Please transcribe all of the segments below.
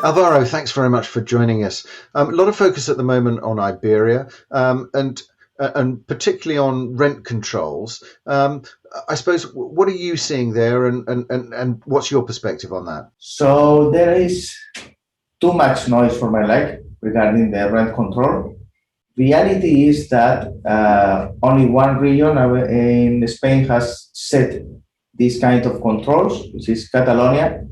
Alvaro, thanks very much for joining us. A lot of focus at the moment on Iberia, and particularly on rent controls. I suppose, what are you seeing there, and what's your perspective on that? So there is too much noise for my like regarding the rent control. Reality is that only one region in Spain has set this kind of controls, which is Catalonia,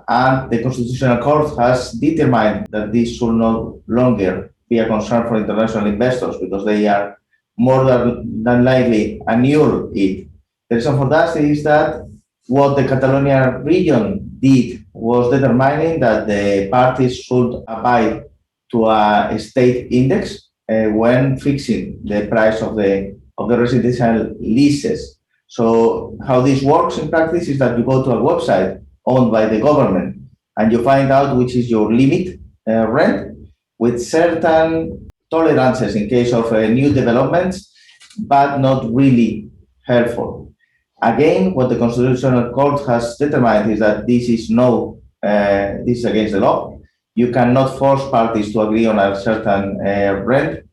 and the Constitutional Court has determined that this should no longer be a concern for international investors because they are more than likely annul it. The reason for that is that what the Catalonia region did was determining that the parties should abide to a state index when fixing the price of the residential leases. So how this works in practice is that you go to a website owned by the government and you find out which is your limit rent with certain tolerances in case of new developments, but not really helpful. Again, what the Constitutional Court has determined is that this is against the law. You cannot force parties to agree on a certain rent,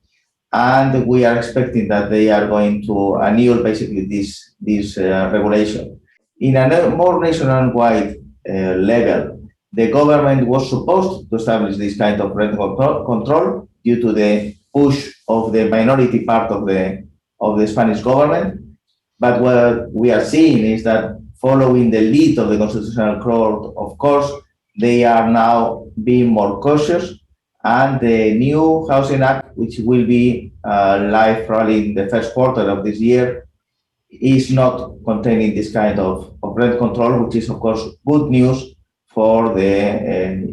and we are expecting that they are going to annul basically this regulation. In a more nationwide level, the government was supposed to establish this kind of rent control due to the push of the minority part of the Spanish government. But what we are seeing is that following the lead of the Constitutional Court, of course, they are now being more cautious, and the new Housing Act, which will be live probably in the first quarter of this year, is not containing this kind of rent control, which is, of course, good news for the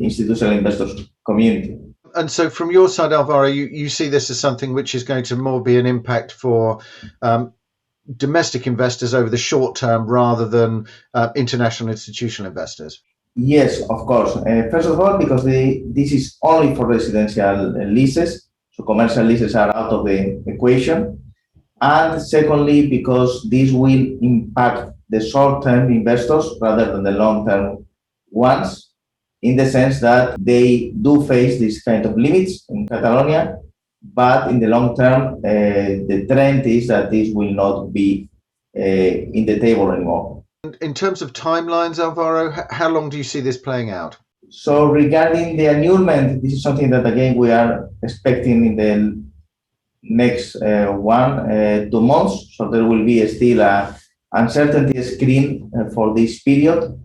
institutional investors community. And so, from your side, Alvaro, you see this as something which is going to more be an impact for domestic investors over the short term rather than international institutional investors? Yes, of course. First of all, because this is only for residential leases, so commercial leases are out of the equation. And secondly, because this will impact the short-term investors rather than the long-term ones, in the sense that they do face this kind of limits in Catalonia, but in the long term, the trend is that this will not be in the table anymore. In terms of timelines, Alvaro, how long do you see this playing out? So regarding the annulment, this is something that again we are expecting in the next 2 months. So there will be still a uncertainty screen for this period.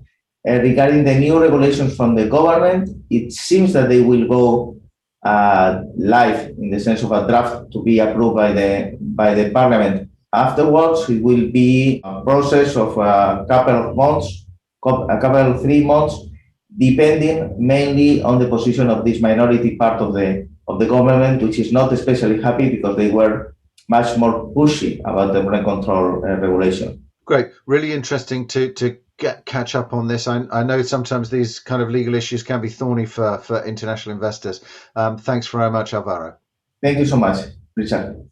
Regarding the new regulations from the government, it seems that they will go live in the sense of a draft to be approved by the parliament. Afterwards, it will be a process of a couple of months, 3 months, depending mainly on the position of this minority part of the government, which is not especially happy because they were much more pushy about the rent control regulation. Great, really interesting to catch up on this. I know sometimes these kind of legal issues can be thorny for international investors. Thanks very much, Alvaro. Thank you so much, Richard.